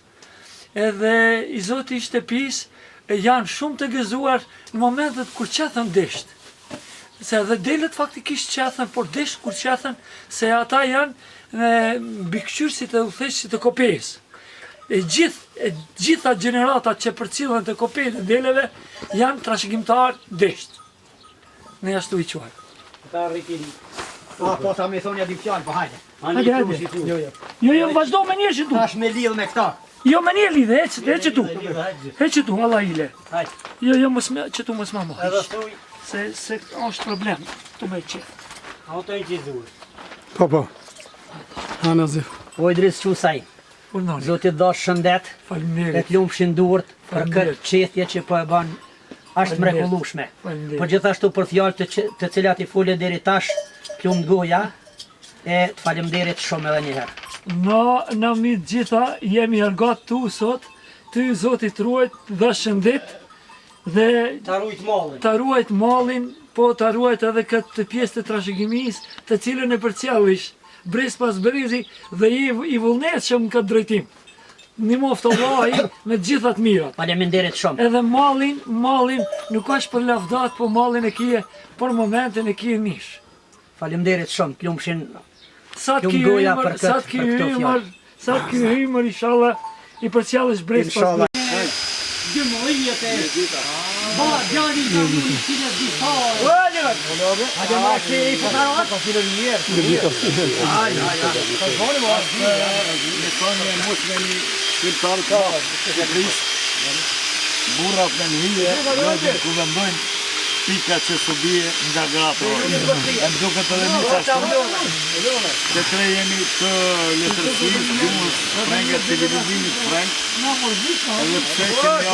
Speaker 3: edhe i zoti i shtëpisë janë shumë të gëzuar në momentet kur qethen desht. Se edhe delet faktikisht qethen, por desht kur qethen, se ata janë mbikëqyrësit e udhëheqësit të kopes. Gjitha gjeneratat që përcillen të kopejën e deleve janë trashëgimtar desht. Ne ashtu i quajmë.
Speaker 4: Ta rritin. Po ta me thonja di fjallë, po hajde.
Speaker 3: Hajde. Jo, vazhdo me njerë që tu.
Speaker 4: Tash me lidh me këta.
Speaker 3: Jo, me njerë lidhe, heq tu. Heq tu, Allah ile.
Speaker 4: Hajde.
Speaker 3: Jo, që tu mos ma më.
Speaker 4: Edhe thuj.
Speaker 3: Se është problem, tu me qef.
Speaker 4: Auto i gjithur.
Speaker 5: Po. Ha, Nazif.
Speaker 4: O Idris Qusaj,
Speaker 3: Urnoni,
Speaker 4: Zotit dash shëndet, e
Speaker 3: faleminderit.
Speaker 4: t'lumshin durët për këtë
Speaker 3: Faleminderit.
Speaker 4: qethje që po e ban, është mrekullueshme.
Speaker 3: Faleminderit.
Speaker 4: Po gjithashtu për fjalët të cilat i fole deri tash, t'lum goja, e të faleminderit shumë edhe një herë.
Speaker 3: Në mi gjitha jemi argat tu sot, ty Zotit ruajt dhe shëndet, dhe
Speaker 4: Ta rujt mallin.
Speaker 3: ta ruajt mallin, po ta ruajt edhe këtë pjesë të trashëgimisë, të cilën e përcjellish brez pas brezi dhe i vullnetshëm në këtë drejtim. Nimoftë Allahi me të gjitha të mirat.
Speaker 4: Faleminderit shumë.
Speaker 3: Edhe mallin nuk është për lavdat, po mallin e kije për momentin e kije mish.
Speaker 4: Faleminderit shumë, t'lumshin.
Speaker 3: Sa të
Speaker 4: Ju
Speaker 3: ki
Speaker 4: mgoja për
Speaker 3: hymër, sa të ki
Speaker 4: këtë
Speaker 3: hymër,
Speaker 4: fjalë.
Speaker 3: sa të ki hymër, inshallah, i përcjellësh brez pas
Speaker 4: Inshallah.
Speaker 3: brezi.
Speaker 4: Gjëmëllinjët e... Ba, gjani të një qine dhifar. Hajde ma që i përkarat? Ka filër njerë.
Speaker 1: Ne thonë e mos me një shqiptar ka burrat me një hije, nojën ku vendojnë pika që së bie nga gratë. E më duke të dhe një qashtu, që tre jemi të letërsisë, gjumës, frengët, televizimit frengë, edhe pse kemi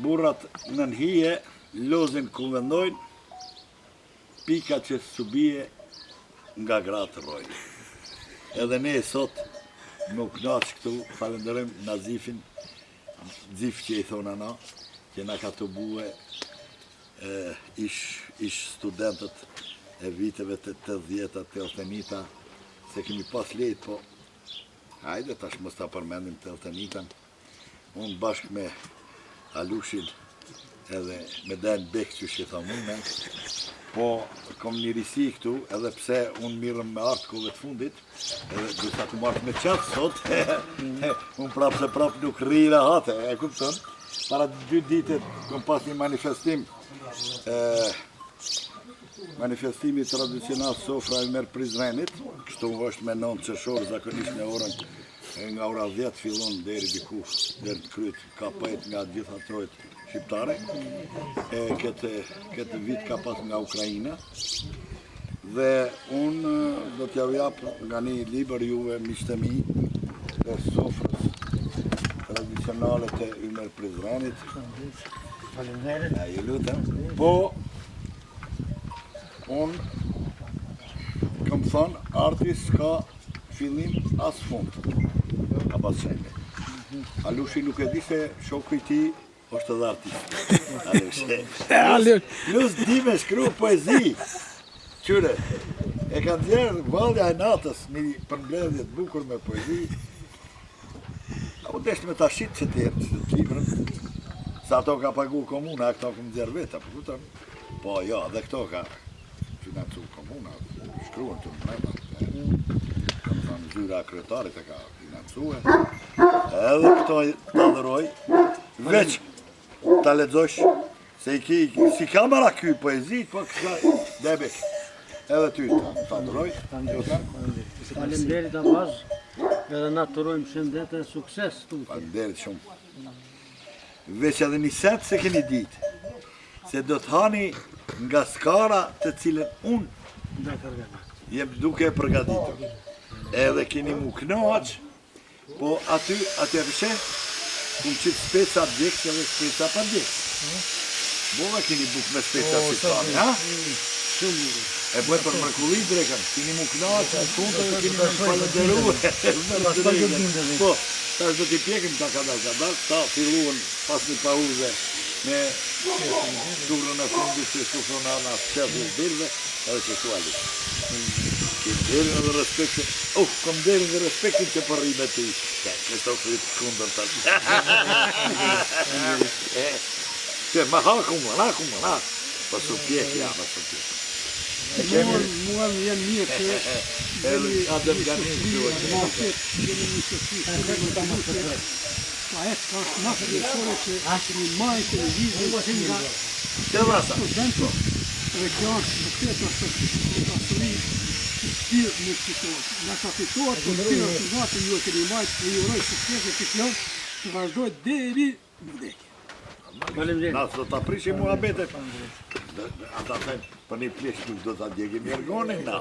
Speaker 1: burrat në hije lozin ku vendojnë pika që së bie nga gratë rojnë. Edhe ne sot nuk knaqë këtu, falenderojmë Nazifin, Zif që i thona na, që na ka të bue ish studentët e viteve të 80-ta, të 80-ta, se kemi pas lejt, po hajde tash mos ta përmendim të 80-tan. Unë bashkë me Alushin edhe me Den Bek që shi tha mune, po kom një risi këtu, edhe pse unë mirëm me artëkove të fundit, edhe dusa të martë me qatë sot, unë prapë se prapë nuk rrira hate, e kupton? Para 2 ditet kom pas një manifestim manifestimi tradicional sofra e merr Prizrenit, kështu është me 9 qershor, zakonisht në orën nga ora 10 fillon deri diku, deri të kryet ka pajt nga gjitha trojt shqiptare. Këtë vit ka pas nga Ukraina. Dhe unë do t'ja jap nga një libër juve miqtë mi të sofrës tradicionale të Ymer Prizrenit.
Speaker 6: Faleminderit.
Speaker 1: Ja, ju lutem. Po, unë kam thënë, arti s'ka fillim as fund. Ka pas qenjë. Alushi nuk e di se shoku i ti është edhe artist. Lus di me shkru poezi. Qyre, e kanë djerë valja e natës një përmbledhje të bukur me poezi. A u desh me ta shit që të jetë të librën. Sa ato ka pagu komuna, a këto këmë djerë veta, po kutëm. Po jo, dhe këto ka financu komuna, shkruan të mrema. Kam thënë zyra kryetarit e ka financue. Edhe këto të adhëroj, veç ta lexosh se si kamera ky poezi, po ka debek. Edhe ty të adhëroj.
Speaker 4: Faleminderit Abaz, edhe na turojmë shëndet e sukses tu.
Speaker 1: Faleminderit shumë. Veç edhe një set se keni ditë, se do të hani nga skara të cilën unë jem duke e përgatitur. Edhe keni mu knoq, po aty e pëshe, kum qitë speca djekës edhe speca pa djekës. Bova keni buk me speca si tani, ha? E bëjë për mërkulli drekën, keni mu knoq, në fundë dhe keni mu falenderu. Po, tash do t'i pjekim ta kadal, ta filluan pas një pauze me durën e fundit që sufrona nga qefë i dirve, edhe që tu alik. Kim derin edhe respektin, kom derin dhe respektin që për rime të ishë. Kështë të fritë kundër të që ma hakuma, pa su pjek, ja, pa su pjek.
Speaker 5: Mua më jenë mirë që
Speaker 1: Adem Gani duhet.
Speaker 5: Pa e ka është ma përgjësore që një maj televizën që nga
Speaker 1: Të vasa.
Speaker 5: studentët dhe kjo është vërtet është pasuri që shtirë në qëtohet. Nga ka fitohet, për shtirë është nga të ju e këri majtë dhe ju uroj sukses e këtë kjo të vazhdojt deri në vdekje.
Speaker 1: Nasë do të aprishim muhabetet. Ata thënë, për një plesh nuk do të djegim jergonin, na.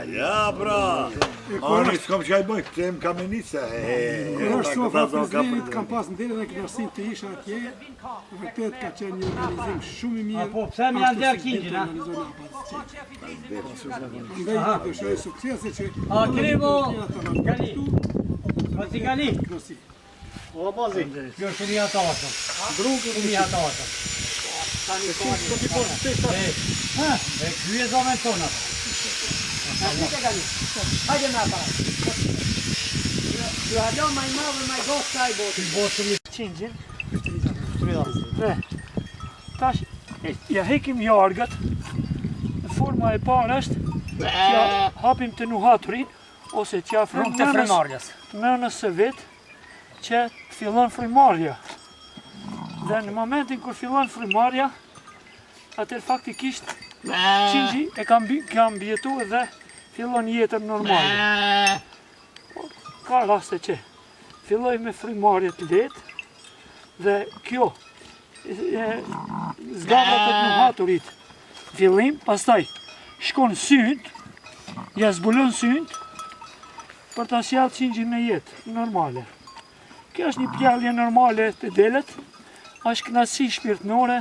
Speaker 1: Ja, bra. Ani, s'kom që ka i bëjë, këtë em kamenise.
Speaker 5: Kër është sofra Prizrenit, kam pas në deri dhe kënaqësin të isha atje, vërtet ka qenë një organizim shumë i mirë.
Speaker 6: Po, pse më janë djerë kingjin, ha?
Speaker 5: Ndaj një të shoj suksese që...
Speaker 6: A, krivo, Gani. Bazi Gani. O, bazi. Kjo është unë i atasëm. Drukë unë i atasëm. E kjo e zonën tonë.
Speaker 2: Hajde me aparat. Ju halo maj madhe, maj gotë ka i botë.
Speaker 6: Botë një qingjin.
Speaker 3: Tash, ja hekim jargët, forma e parë është t'ja hapim të nuhaturin, ose t'ja
Speaker 6: Rrugë të frymarrjes.
Speaker 3: nënës së vetë që fillon frymarrja. Dhe në momentin kur fillon frymarrja, atër faktikisht qingji e ka mbjetu dhe fillon jetën normale. Ka raste që filloj me frymarrje të lehtë dhe kjo zgavrat e nuhaturit fillim, pastaj shkon synt, ja zbulon synt për ta sjellë qingjin në jetë normale. Kjo është një pjallje normale të delet, është kënaqësi shpirtënore,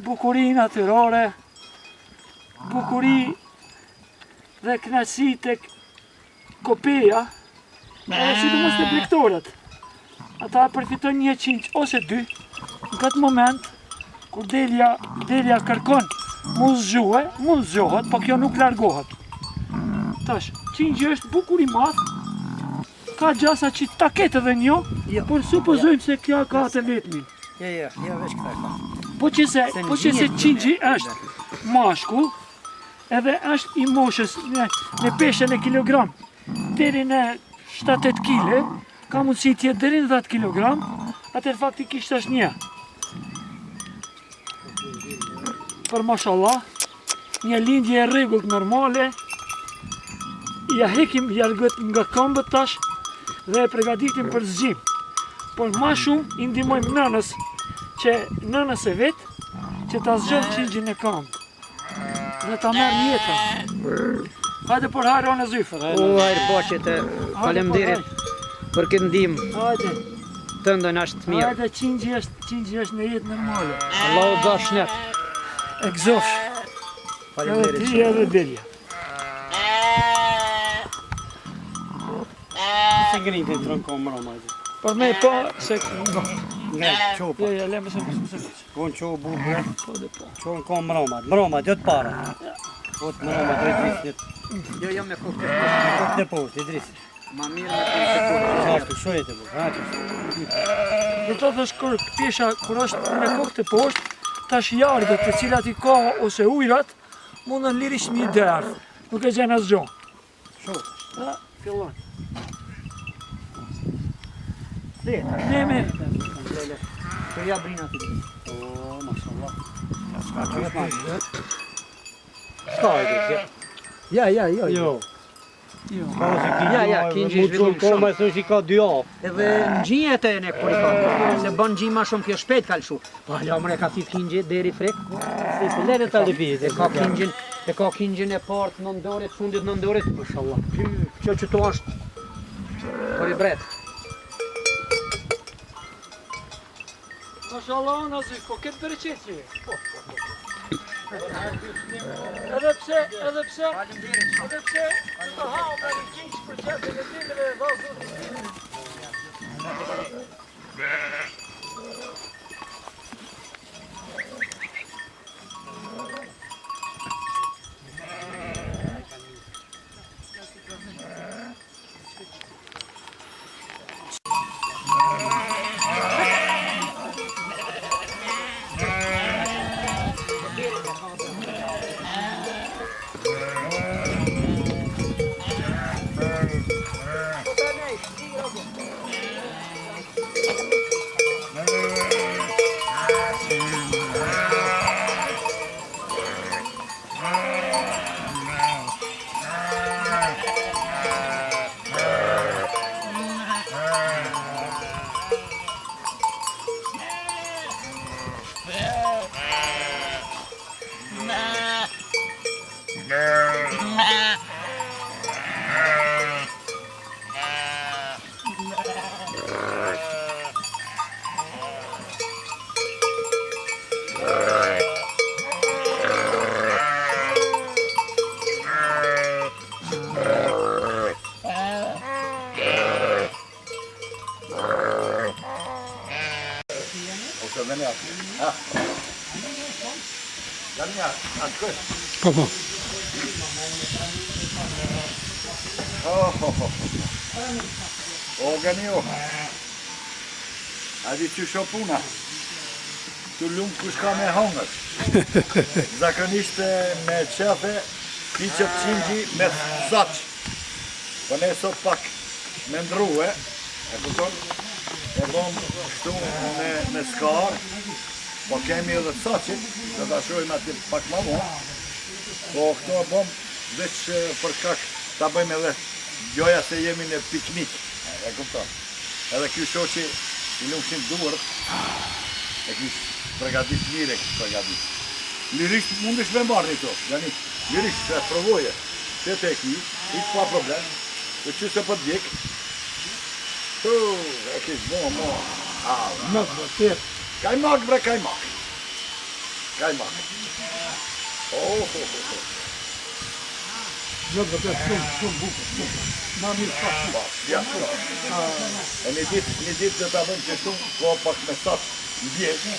Speaker 3: bukuri natyrore, bukuri dhe kënaqësi tek kopeja, edhe sidomos te bregtorët. Ata përfitojnë një qingj ose dy në këtë moment kur delja kërkon mund zgjohet, po kjo nuk largohet. Tash, qingji është bukur i madh, ka gjasa që ta ketë edhe një, por supozojmë se kjo ka të vetmin.
Speaker 6: Ja, veç këta ka.
Speaker 3: Po që se qingji është mashkull, edhe është i moshës në peshën e kilogram, deri në 7-8 kg, ka mundësi tjetë deri në 10 kg, atër faktikisht është një. Për mashallah, një lindje e rregullt normale. Ja hekim jalgët nga këmbët tash dhe e përgatitim për zgjim. Por ma shumë i ndihmojmë nënës e vet që ta zgjën qingjin e këmbë dhe ta merr jetën. Hajde por hajde në zyfër.
Speaker 2: O, hajrë boqet, faleminderit për këtë ndihmë.
Speaker 3: Hajde.
Speaker 2: Tëndën është mirë.
Speaker 3: Hajde qingji është në jetë normale.
Speaker 2: Allahu do shnet.
Speaker 3: E gëzofsh. Edhe
Speaker 2: Faleminderit.
Speaker 3: ti edhe Delja.
Speaker 6: Se ngrinë të tronë komë mërë,
Speaker 3: Por me po se
Speaker 6: ne, qopa.
Speaker 3: ja lema se mësë.
Speaker 6: Konë qohë burë,
Speaker 3: Po dhe po.
Speaker 6: qohën komë mërë, jo të para. Po të mërë, do i drisit.
Speaker 2: Jo, jo me kokë.
Speaker 6: Kokë të poshtë, i drisit.
Speaker 2: Ma mirë me kokë të kokë.
Speaker 6: Ashtu, shojet e burë,
Speaker 3: Dhe të thësh kur pjesha kur është me kokë të poshtë, tash jargët të cilat i ka ose ujrat mundën lirisht një derë. Nuk e gjen asgjë. Ha, fillon. Ne me
Speaker 2: Të ja brina të drisit.
Speaker 6: O, mashallah.
Speaker 2: Ska e drisit.
Speaker 3: ja.
Speaker 6: Jo.
Speaker 2: Ja, kinxhi
Speaker 6: Mu
Speaker 2: zhvillum
Speaker 6: të komë e thënë që i ka 2 avë.
Speaker 2: Edhe në gjinjet e ne kur i ka, se bën gjin ma shumë kjo shpejt kalshu. Po lamre ka thit kinxhi deri frek.
Speaker 6: Lere të alibit.
Speaker 2: E ka kinxhin e partë në ndorit, fundit në ndorit. Mashallah. Kjo që to është për i bret.
Speaker 3: Mashallah në zyf, po këtë bereqet që po. Edhe pse, të hao me një 100% e timeve e vazhdo.
Speaker 5: Po.
Speaker 1: Organio. A di që sho puna? Të lumë kush ka me hongër. Zakonisht me qefe, piqët qingji me saq. Po ne sot pak me ndruhe, e kupton? E bom këtu në skarë, po kemi edhe saqit, dhe ta shojmë aty pak ma vonë. Po këto e bom veç për kak ta bëjmë edhe gjoja se jemi në piknik, e kupton? Edhe kjo shoqi i lumshin duart, e kish përgatit mire kish përgatit. Lirisht mundesh me marrë një to, jani, lirisht se provoje, se te ki, i pa problem, dhe që se për djek, e kish mo, kajmak bre, kajmak. Kajmak.
Speaker 5: Jo, vërtet shumë bukur. Ma mirë pak.
Speaker 1: Ja, e një ditë dhe ta bëjmë që shumë, ko pak me saq në vjetë,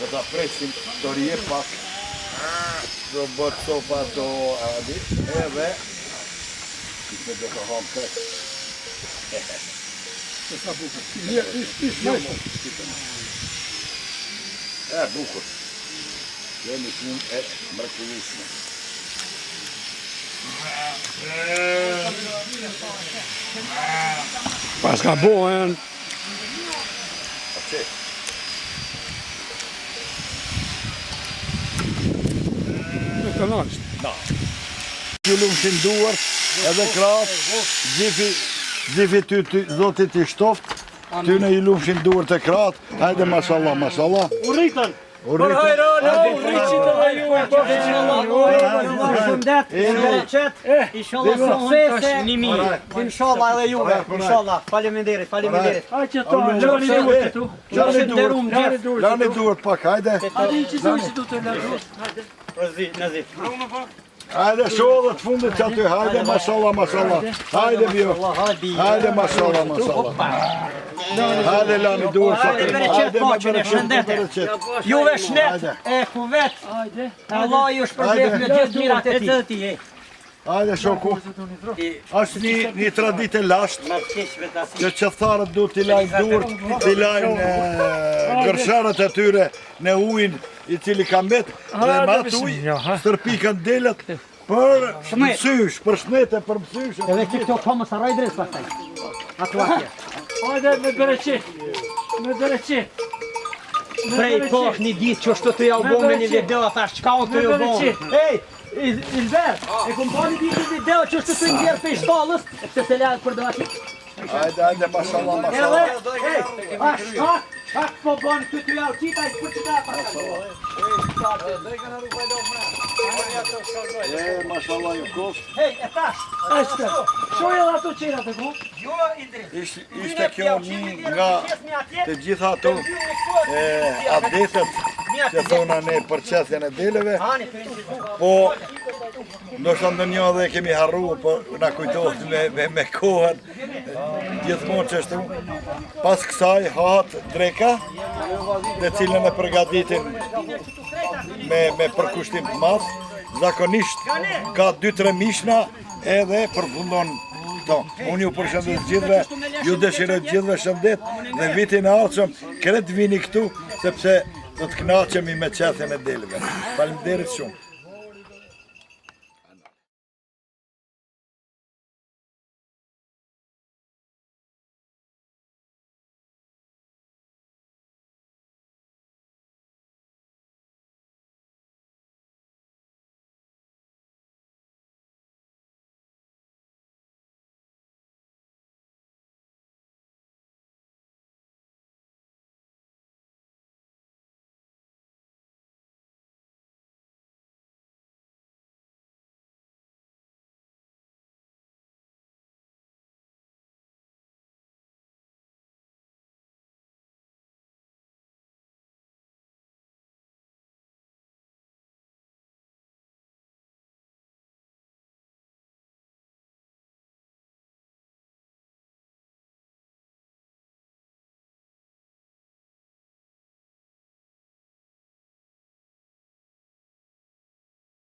Speaker 1: dhe ta presim të rje pak, do bët sopa të adi, edhe, kisme do të hamë kërë.
Speaker 5: Se sa bukur. Ish,
Speaker 1: E, bukur. Jemi shumë e mrekullueshme.
Speaker 5: Pas ka bohen. Nationalisht.
Speaker 1: Ju lumshin duart edhe krahët, Gjifi ty zotit i shtoft, ty në ju lumshin duart e krahët, hajde mashallah, mashallah.
Speaker 6: U rritën!
Speaker 1: Urrit.
Speaker 6: Inshallah suksese. Inshallah edhe juve. Inshallah. Faleminderit.
Speaker 3: Hajde to, lani duhet këtu.
Speaker 1: Lani duart pak, hajde.
Speaker 3: Hajde që thua që do të largosh. Hajde.
Speaker 6: Nazif.
Speaker 1: Hajde shohë të fundit që aty, hajde mashallah, mashallah. Hajde bjo. Hajde mashallah, mashallah. Hajde lani duart.
Speaker 6: Hajde bereqet paqen e shëndetit. Juve shnet e kuvet.
Speaker 3: Hajde.
Speaker 6: Allah ju shpërblet me gjithë mirat e tij.
Speaker 1: Hajde shoku. Është një traditë lashtë që qeftarët du t'i lajnë duart, t'i lajnë gërsharët e tyre në ujin i cili ka mbet dhe me atë ujë stërpikën delet për mësysh, për shnete, për mësysh.
Speaker 6: Edhe që këto ka mos harroj drejt pastaj. Ato atje.
Speaker 3: Hajde me bereqet. Me bereqet.
Speaker 6: Prej kosh një ditë që shtu të ja u bo me një video, thash qka unë të ju bo. Ej, Ilber, e kom po një ditë një video që shtu të njerë për shtallës, e pëse se lejë për do ati.
Speaker 1: Hajde, mashallah, mashallah.
Speaker 6: Edhe, ej, shak po bon të të jau qita i për qita pastaj.
Speaker 1: Mashallah ju kos.
Speaker 6: Hej, e tash.
Speaker 3: Ashtë. Shoja dhe ato qera të ku?
Speaker 6: Jo, Indri.
Speaker 1: Ishte kjo një nga të gjitha ato adetet që thona ne për qethjen e deleve, po ndoshta ndonjë edhe e kemi harru, po na kujtohet me kohën, gjithmonë që ashtu. Pas kësaj hahet dreka, dhe cilën e përgatitin me përkushtim të madh, zakonisht ka 2-3 mishna edhe përfundon këto. Unë ju përshëndet gjithve, ju dëshiroj gjithve shëndet dhe vitin e ardhshëm kret vini këtu sepse do të kënaqemi me qethjen e deleve. Faleminderit shumë.